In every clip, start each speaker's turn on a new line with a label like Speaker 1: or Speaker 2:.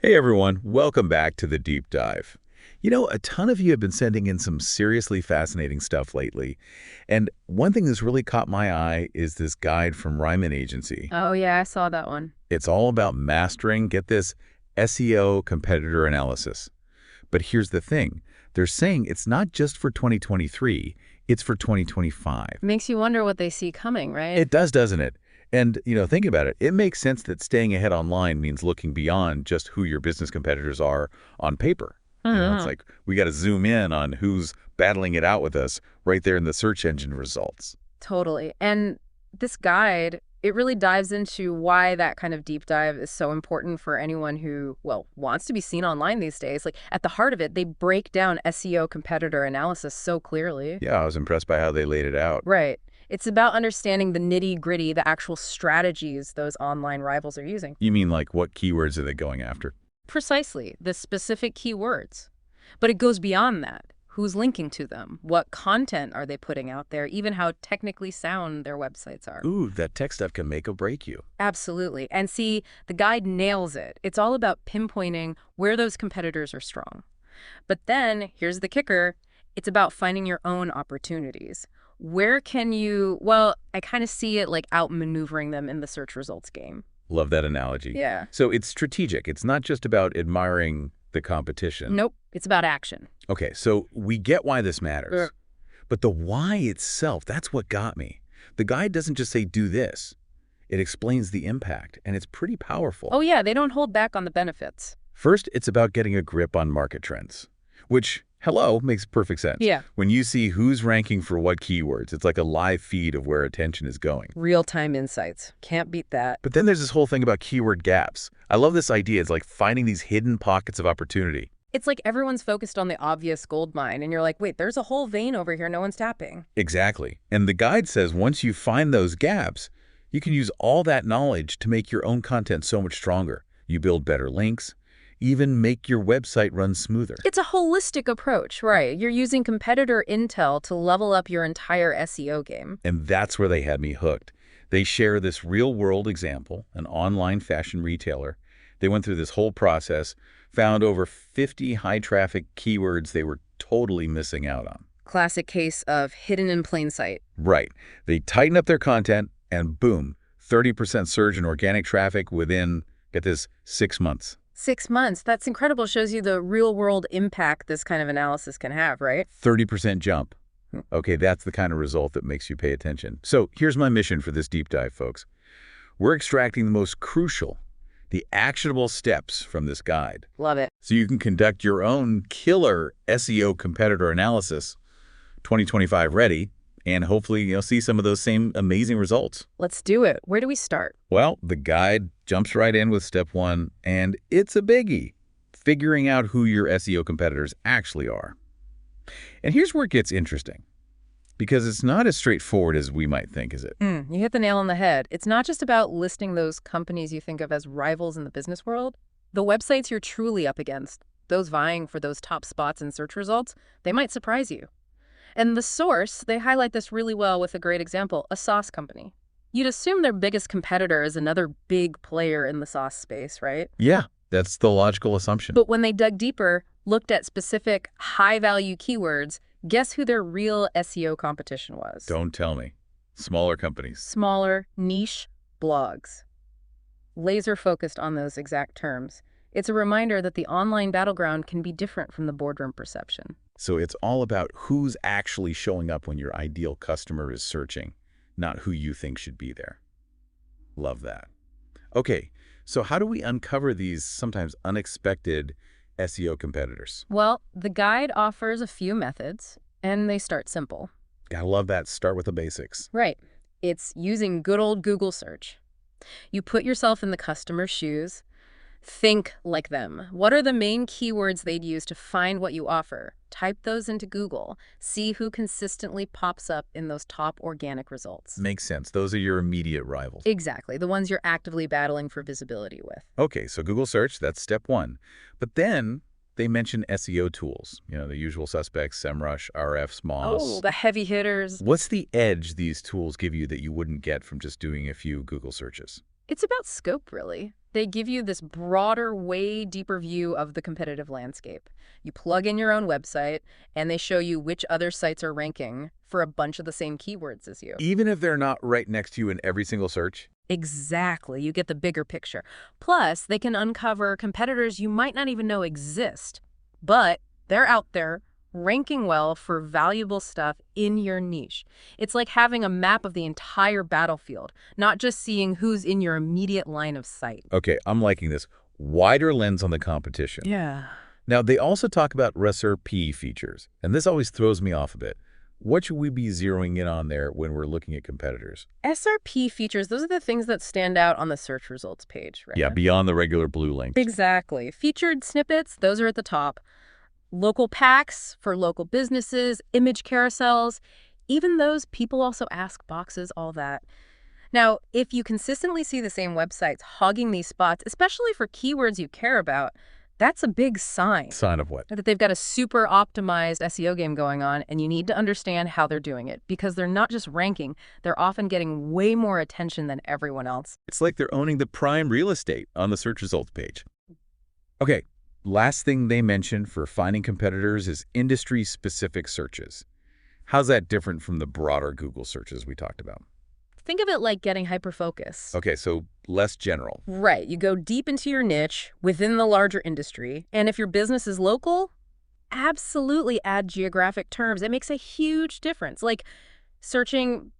Speaker 1: Hey everyone, welcome back to the Deep Dive. A ton of you have been sending in some seriously fascinating stuff lately, and one thing that's really caught my eye is this guide from Riman Agency.
Speaker 2: Oh, yeah, I saw that one.
Speaker 1: It's all about mastering, get this, SEO competitor analysis. But here's the thing, they're saying it's not just for 2023, it's for 2025.
Speaker 2: Makes you wonder what they see coming, right?
Speaker 1: It does, doesn't it? And, think about it. It makes sense that staying ahead online means looking beyond just who your business competitors are on paper. It's
Speaker 2: Mhm.
Speaker 1: like we got to zoom in on who's battling it out with us right there in the search engine results.
Speaker 2: Totally. And this guide, it really dives into why that kind of deep dive is so important for anyone who, well, wants to be seen online these days. Like at the heart of it, they break down SEO competitor analysis so clearly.
Speaker 1: Yeah, I was impressed by how they laid it out.
Speaker 2: Right. It's about understanding the nitty-gritty, the actual strategies those online rivals are using.
Speaker 1: You mean like what keywords are they going after?
Speaker 2: Precisely, the specific keywords. But it goes beyond that. Who's linking to them? What content are they putting out there? Even how technically sound their websites are.
Speaker 1: Ooh, that tech stuff can make or break you.
Speaker 2: Absolutely. And see, the guide nails it. It's all about pinpointing where those competitors are strong. But then, here's the kicker, it's about finding your own opportunities. Where can you, well, I kind of see it like outmaneuvering them in the search results game.
Speaker 1: Love that analogy.
Speaker 2: Yeah.
Speaker 1: So it's strategic. It's not just about admiring the competition.
Speaker 2: Nope. It's about action.
Speaker 1: Okay, so we get why this matters.
Speaker 2: Uh.
Speaker 1: But the why itself, that's what got me. The guide doesn't just say do this. It explains the impact, and it's pretty powerful.
Speaker 2: Oh, yeah, they don't hold back on the benefits.
Speaker 1: First, it's about getting a grip on market trends, which, hello, makes perfect sense.
Speaker 2: Yeah.
Speaker 1: When you see who's ranking for what keywords, it's like a live feed of where attention is going.
Speaker 2: Real-time insights. Can't beat that.
Speaker 1: But then there's this whole thing about keyword gaps. I love this idea. It's like finding these hidden pockets of opportunity.
Speaker 2: It's like everyone's focused on the obvious gold mine, and you're like, wait, there's a whole vein over here no one's tapping.
Speaker 1: Exactly. And the guide says once you find those gaps, you can use all that knowledge to make your own content so much stronger. You build better links, even make your website run smoother.
Speaker 2: It's a holistic approach, right? You're using competitor intel to level up your entire SEO game.
Speaker 1: And that's where they had me hooked. They share this real-world example, an online fashion retailer. They went through this whole process, found over 50 high-traffic keywords they were totally missing out on.
Speaker 2: Classic case of hidden in plain sight.
Speaker 1: Right. They tighten up their content, and boom, 30% surge in organic traffic within, get this, 6 months.
Speaker 2: 6 months. That's incredible. Shows you the real-world impact this kind of analysis can have, right?
Speaker 1: 30% jump. Okay, that's the kind of result that makes you pay attention. So here's my mission for this deep dive, folks. We're extracting the most crucial, the actionable steps from this guide,
Speaker 2: Love it.
Speaker 1: so you can conduct your own killer SEO competitor analysis, 2025 ready, and hopefully see some of those same amazing results.
Speaker 2: Let's do it. Where do we start?
Speaker 1: Well, the guide jumps right in with step 1, and it's a biggie, figuring out who your SEO competitors actually are. And here's where it gets interesting, because it's not as straightforward as we might think, is it?
Speaker 2: You hit the nail on the head. It's not just about listing those companies you think of as rivals in the business world. The websites you're truly up against, those vying for those top spots in search results, they might surprise you. And the source, they highlight this really well with a great example, a sauce company. You'd assume their biggest competitor is another big player in the sauce space, right?
Speaker 1: Yeah, that's the logical assumption.
Speaker 2: But when they dug deeper, looked at specific high-value keywords, guess who their real SEO competition was?
Speaker 1: Don't tell me. Smaller companies.
Speaker 2: Smaller, niche blogs. Laser-focused on those exact terms. It's a reminder that the online battleground can be different from the boardroom perception.
Speaker 1: So it's all about who's actually showing up when your ideal customer is searching, not who you think should be there. Love that. Okay, so how do we uncover these sometimes unexpected SEO competitors?
Speaker 2: Well, the guide offers a few methods, and they start simple.
Speaker 1: Gotta love that. Start with the basics.
Speaker 2: Right. It's using good old Google search. You put yourself in the customer's shoes. Think like them. What are the main keywords they'd use to find what you offer? Type those into Google. See who consistently pops up in those top organic results.
Speaker 1: Makes sense. Those are your immediate rivals.
Speaker 2: Exactly. The ones you're actively battling for visibility with.
Speaker 1: Okay, so Google search, that's step 1. But then they mention SEO tools, the usual suspects, SEMrush, RF, Moz.
Speaker 2: Oh, the heavy hitters.
Speaker 1: What's the edge these tools give you that you wouldn't get from just doing a few Google searches?
Speaker 2: It's about scope, really. They give you this broader, way deeper view of the competitive landscape. You plug in your own website, and they show you which other sites are ranking for a bunch of the same keywords as you.
Speaker 1: Even if they're not right next to you in every single search?
Speaker 2: Exactly. You get the bigger picture. Plus, they can uncover competitors you might not even know exist, but they're out there ranking well for valuable stuff in your niche. It's like having a map of the entire battlefield, not just seeing who's in your immediate line of sight.
Speaker 1: Okay, I'm liking this. Wider lens on the competition.
Speaker 2: Yeah.
Speaker 1: Now, they also talk about SERP features, and this always throws me off a bit. What should we be zeroing in on there when we're looking at competitors?
Speaker 2: SRP features, those are the things that stand out on the search results page, right?
Speaker 1: Yeah, beyond the regular blue links.
Speaker 2: Exactly. Featured snippets, those are at the top. Local packs for local businesses, image carousels, even those people also ask boxes, all that. Now, if you consistently see the same websites hogging these spots, especially for keywords you care about, that's a big sign
Speaker 1: Sign of what?
Speaker 2: that they've got a super optimized SEO game going on, and you need to understand how they're doing it because they're not just ranking, they're often getting way more attention than everyone else.
Speaker 1: It's like they're owning the prime real estate on the search results page. Okay, last thing they mention for finding competitors is industry-specific searches. How's that different from the broader Google searches we talked about?
Speaker 2: Think of it like getting hyperfocus.
Speaker 1: Okay, so less general.
Speaker 2: Right. You go deep into your niche within the larger industry. And if your business is local, absolutely add geographic terms. It makes a huge difference. Like searching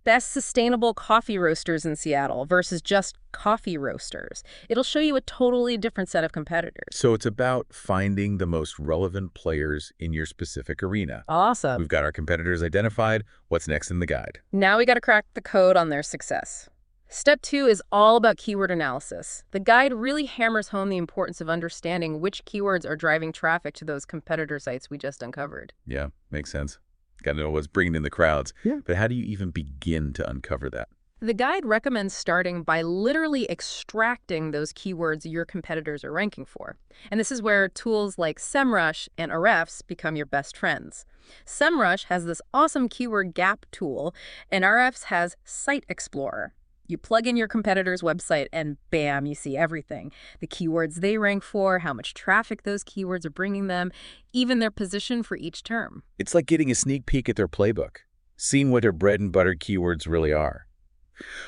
Speaker 2: best sustainable coffee roasters in Seattle versus just coffee roasters. It'll show you a totally different set of competitors.
Speaker 1: So it's about finding the most relevant players in your specific arena.
Speaker 2: Awesome.
Speaker 1: We've got our competitors identified. What's next in the guide?
Speaker 2: Now we got to crack the code on their success. Step 2 is all about keyword analysis. The guide really hammers home the importance of understanding which keywords are driving traffic to those competitor sites we just uncovered.
Speaker 1: Yeah, makes sense. Got to know what's bringing in the crowds.
Speaker 2: Yeah.
Speaker 1: But how do you even begin to uncover that?
Speaker 2: The guide recommends starting by literally extracting those keywords your competitors are ranking for. And this is where tools like SEMrush and Ahrefs become your best friends. SEMrush has this awesome keyword gap tool, and Ahrefs has Site Explorer. You plug in your competitor's website and bam, you see everything. The keywords they rank for, how much traffic those keywords are bringing them, even their position for each term.
Speaker 1: It's like getting a sneak peek at their playbook, seeing what their bread and butter keywords really are.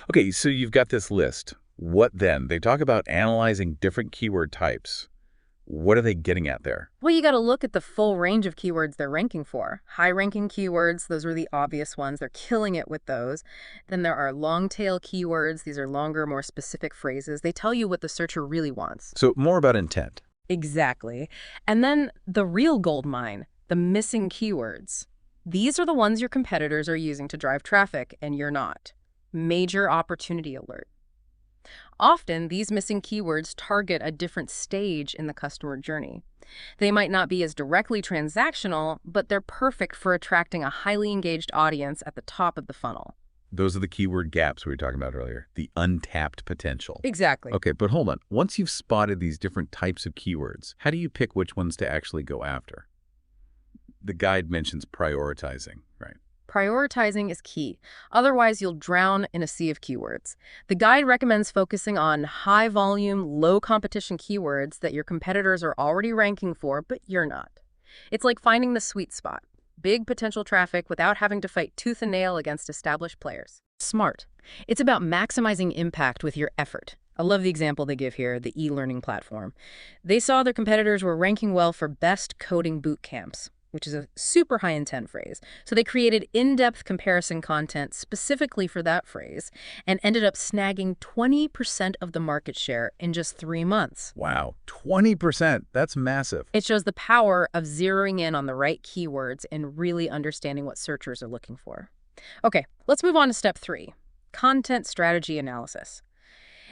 Speaker 1: Okay, so you've got this list. What then? They talk about analyzing different keyword types. What are they getting at there?
Speaker 2: Well, you got to look at the full range of keywords they're ranking for. High-ranking keywords, those are the obvious ones. They're killing it with those. Then there are long-tail keywords. These are longer, more specific phrases. They tell you what the searcher really wants.
Speaker 1: So more about intent.
Speaker 2: Exactly. And then the real gold mine, the missing keywords. These are the ones your competitors are using to drive traffic, and you're not. Major opportunity alert. Often, these missing keywords target a different stage in the customer journey. They might not be as directly transactional, but they're perfect for attracting a highly engaged audience at the top of the funnel.
Speaker 1: Those are the keyword gaps we were talking about earlier, the untapped potential.
Speaker 2: Exactly.
Speaker 1: Okay, but hold on. Once you've spotted these different types of keywords, how do you pick which ones to actually go after? The guide mentions prioritizing, right?
Speaker 2: Prioritizing is key. Otherwise, you'll drown in a sea of keywords. The guide recommends focusing on high-volume, low-competition keywords that your competitors are already ranking for, but you're not. It's like finding the sweet spot. Big potential traffic without having to fight tooth and nail against established players. Smart. It's about maximizing impact with your effort. I love the example they give here, the e-learning platform. They saw their competitors were ranking well for best coding boot camps, which is a super high-intent phrase. So they created in-depth comparison content specifically for that phrase and ended up snagging 20% of the market share in just 3 months.
Speaker 1: Wow, 20%. That's massive.
Speaker 2: It shows the power of zeroing in on the right keywords and really understanding what searchers are looking for. Okay, let's move on to step 3, content strategy analysis.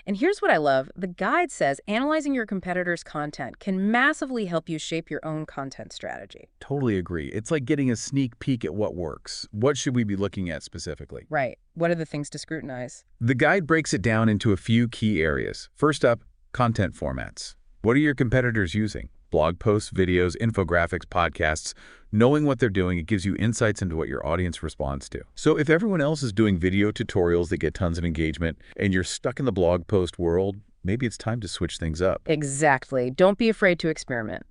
Speaker 2: And here's what I love. The guide says analyzing your competitors' content can massively help you shape your own content strategy.
Speaker 1: Totally agree. It's like getting a sneak peek at what works. What should we be looking at specifically?
Speaker 2: Right. What are the things to scrutinize?
Speaker 1: The guide breaks it down into a few key areas. First up, content formats. What are your competitors using? Blog posts, videos, infographics, podcasts. Knowing what they're doing, it gives you insights into what your audience responds to. So if everyone else is doing video tutorials that get tons of engagement and you're stuck in the blog post world, maybe it's time to switch things up.
Speaker 2: Exactly. Don't be afraid to experiment.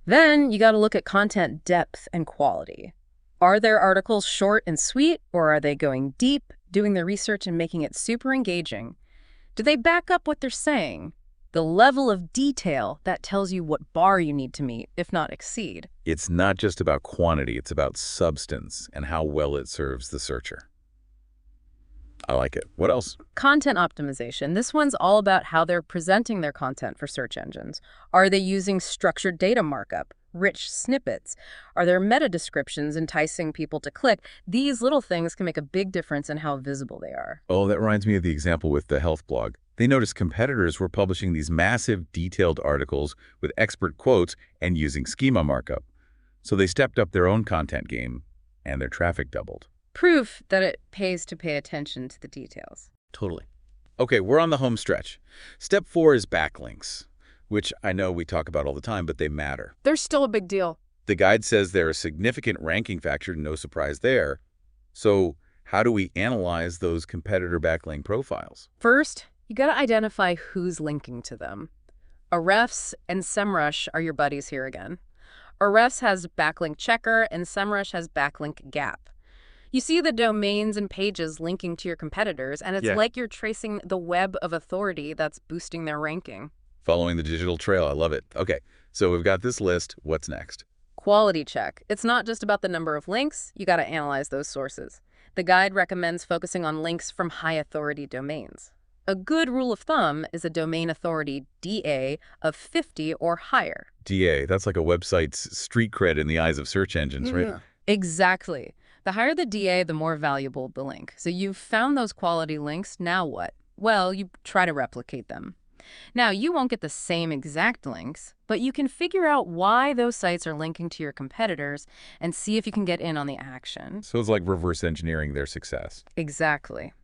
Speaker 2: Then you got to look at content depth and quality. Are their articles short and sweet, or are they going deep, doing their research and making it super engaging? Do they back up what they're saying? The level of detail that tells you what bar you need to meet, if not exceed.
Speaker 1: It's not just about quantity, it's about substance and how well it serves the searcher. I like it. What else?
Speaker 2: Content optimization. This one's all about how they're presenting their content for search engines. Are they using structured data markup, rich snippets? Are there meta descriptions enticing people to click? These little things can make a big difference in how visible they are.
Speaker 1: Oh, that reminds me of the example with the health blog. They noticed competitors were publishing these massive, detailed articles with expert quotes and using schema markup. So they stepped up their own content game, and their traffic doubled.
Speaker 2: Proof that it pays to pay attention to the details.
Speaker 1: Totally. Okay, we're on the home stretch. Step 4 is backlinks, which I know we talk about all the time, but they matter.
Speaker 2: They're still a big deal.
Speaker 1: The guide says they're a significant ranking factor, no surprise there. So how do we analyze those competitor backlink profiles?
Speaker 2: First, you got to identify who's linking to them. Ahrefs and SEMrush are your buddies here again. Ahrefs has backlink checker and SEMrush has backlink gap. You see the domains and pages linking to your competitors, and it's like you're tracing the web of authority that's boosting their ranking.
Speaker 1: Following the digital trail, I love it. Okay, so we've got this list. What's next?
Speaker 2: Quality check. It's not just about the number of links. You got to analyze those sources. The guide recommends focusing on links from high authority domains. A good rule of thumb is a domain authority DA of 50 or higher.
Speaker 1: DA, that's like a website's street cred in the eyes of search engines, right?
Speaker 2: Exactly. The higher the DA, the more valuable the link. So you've found those quality links, now what? Well, you try to replicate them. Now, you won't get the same exact links, but you can figure out why those sites are linking to your competitors and see if you can get in on the action.
Speaker 1: So it's like reverse engineering their success.
Speaker 2: Exactly.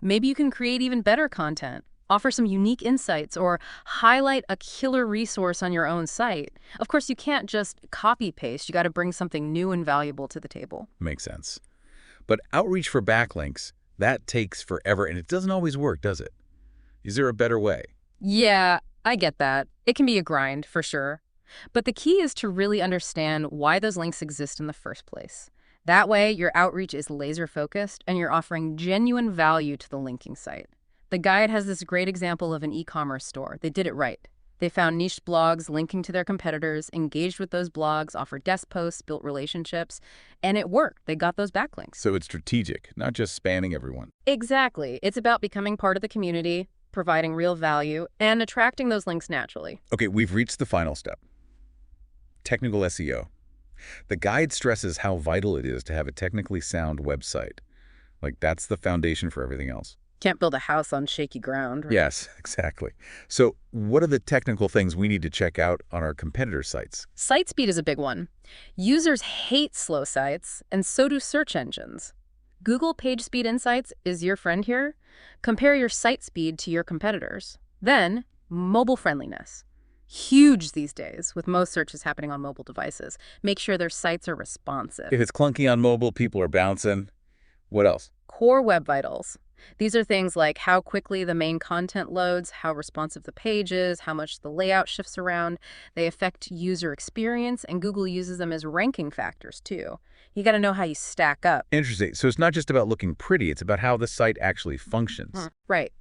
Speaker 2: Maybe you can create even better content, offer some unique insights, or highlight a killer resource on your own site. Of course, you can't just copy-paste. You got to bring something new and valuable to the table.
Speaker 1: Makes sense. But outreach for backlinks, that takes forever, and it doesn't always work, does it? Is there a better way?
Speaker 2: Yeah, I get that. It can be a grind, for sure. But the key is to really understand why those links exist in the first place. That way, your outreach is laser-focused, and you're offering genuine value to the linking site. The guide has this great example of an e-commerce store. They did it right. They found niche blogs linking to their competitors, engaged with those blogs, offered guest posts, built relationships, and it worked. They got those backlinks.
Speaker 1: So it's strategic, not just spamming everyone.
Speaker 2: Exactly. It's about becoming part of the community, providing real value, and attracting those links naturally.
Speaker 1: Okay, we've reached the final step. Technical SEO. The guide stresses how vital it is to have a technically sound website. Like, that's the foundation for everything else.
Speaker 2: Can't build a house on shaky ground. Right?
Speaker 1: Yes, exactly. So what are the technical things we need to check out on our competitor sites?
Speaker 2: Site speed is a big one. Users hate slow sites, and so do search engines. Google PageSpeed Insights is your friend here. Compare your site speed to your competitors. Then, mobile friendliness. Huge these days, with most searches happening on mobile devices. Make sure their sites are responsive.
Speaker 1: If it's clunky on mobile, people are bouncing. What else?
Speaker 2: Core web vitals. These are things like how quickly the main content loads, how responsive the page is, how much the layout shifts around. They affect user experience, and Google uses them as ranking factors, too. You got to know how you stack up.
Speaker 1: Interesting. So it's not just about looking pretty, it's about how the site actually functions.
Speaker 2: Right.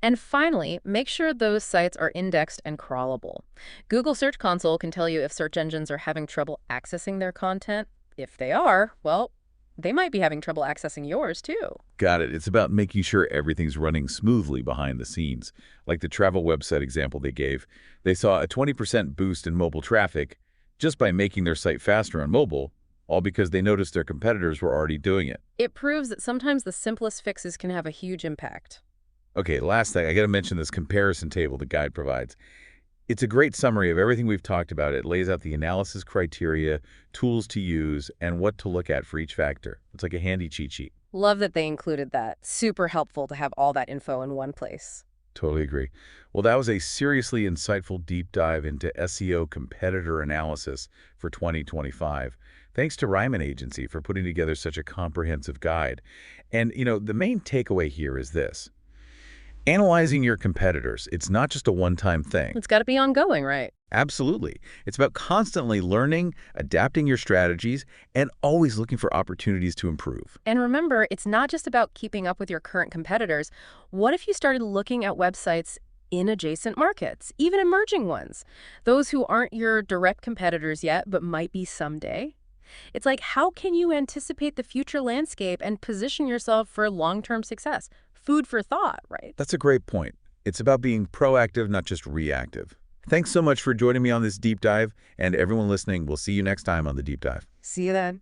Speaker 2: And finally, make sure those sites are indexed and crawlable. Google Search Console can tell you if search engines are having trouble accessing their content. If they are, well, they might be having trouble accessing yours, too.
Speaker 1: Got it. It's about making sure everything's running smoothly behind the scenes. Like the travel website example they gave, they saw a 20% boost in mobile traffic just by making their site faster on mobile, all because they noticed their competitors were already doing it.
Speaker 2: It proves that sometimes the simplest fixes can have a huge impact.
Speaker 1: Okay, last thing, I got to mention this comparison table the guide provides. It's a great summary of everything we've talked about. It lays out the analysis criteria, tools to use, and what to look at for each factor. It's like a handy cheat sheet.
Speaker 2: Love that they included that. Super helpful to have all that info in one place.
Speaker 1: Totally agree. Well, that was a seriously insightful deep dive into SEO competitor analysis for 2025. Thanks to Ryman Agency for putting together such a comprehensive guide. And, the main takeaway here is this. Analyzing your competitors, it's not just a one-time thing.
Speaker 2: It's got to be ongoing, right?
Speaker 1: Absolutely. It's about constantly learning, adapting your strategies, and always looking for opportunities to improve.
Speaker 2: And remember, it's not just about keeping up with your current competitors. What if you started looking at websites in adjacent markets, even emerging ones? Those who aren't your direct competitors yet, but might be someday? It's like, how can you anticipate the future landscape and position yourself for long-term success? Food for thought, right?
Speaker 1: That's a great point. It's about being proactive, not just reactive. Thanks so much for joining me on this deep dive, and everyone listening, we'll see you next time on the deep dive.
Speaker 2: See you then.